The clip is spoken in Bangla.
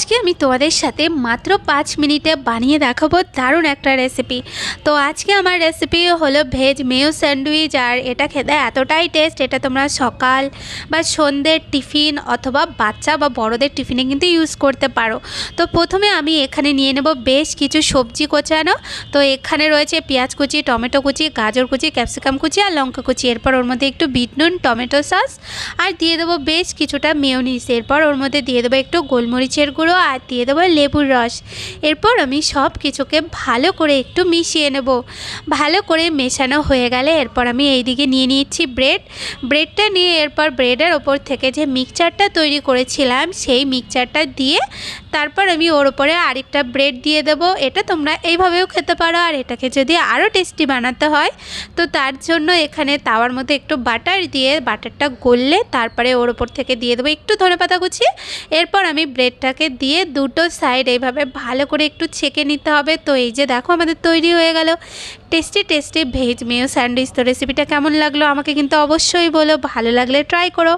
আজকে আমি তোমাদের সাথে মাত্র 5 মিনিটে বানিয়ে দেখাবো দারুণ একটা রেসিপি। তো আজকে আমার রেসিপি হলো ভেজ মেয়ো স্যান্ডউইচ, আর এটা খেতে এতটাই টেস্ট, এটা তোমরা সকাল বা সন্ধ্যের টিফিন অথবা বাচ্চা বা বড়দের টিফিনে কিন্তু ইউজ করতে পারো। তো প্রথমে আমি এখানে নিয়ে নেব বেশ কিছু সবজি কোচানো। তো এখানে রয়েছে পেঁয়াজ কুচি, টমেটো কুচি, গাজর কুচি, ক্যাপসিকাম কুচি আর লঙ্কা কুচি। এরপর ওর মধ্যে একটু বিট নুন, টমেটো সস আর দিয়ে দেবো বেশ কিছুটা মেয়োনিজ। এরপর ওর মধ্যে দিয়ে দেবো একটু গোলমরিচের গুঁড়ো আর দিয়ে দেবো লেবুর রস। এরপর আমি সব কিছুকে ভালো করে একটু মিশিয়ে নেব। ভালো করে মেশানো হয়ে গেলে এরপর আমি এইদিকে নিয়ে নিচ্ছি ব্রেডটা নিয়ে এরপর ব্রেডের ওপর থেকে যে মিক্সচারটা তৈরি করেছিলাম সেই মিক্সচারটা দিয়ে তারপর আমি ওর ওপরে আরেকটা ব্রেড দিয়ে দেবো। এটা তোমরা এইভাবেও খেতে পারো, আর এটাকে যদি আরও টেস্টি বানাতে হয় তো তার জন্য এখানে তাওয়ার মধ্যে একটু বাটার দিয়ে বাটারটা গললে তারপরে ওর ওপর থেকে দিয়ে দেবো একটু ধনেপাতা কুচি। এরপর আমি ব্রেডটাকে দিয়ে দুটো সাইড এইভাবে ভালো করে একটু ছেঁকে নিতে হবে। তো এই যে দেখো আমাদের তৈরি হয়ে গেল টেস্টি ভেজ মেয়ো স্যান্ডউইচ। তো রেসিপিটা কেমন লাগলো আমাকে কিন্তু অবশ্যই বলো, ভালো লাগলে ট্রাই করো।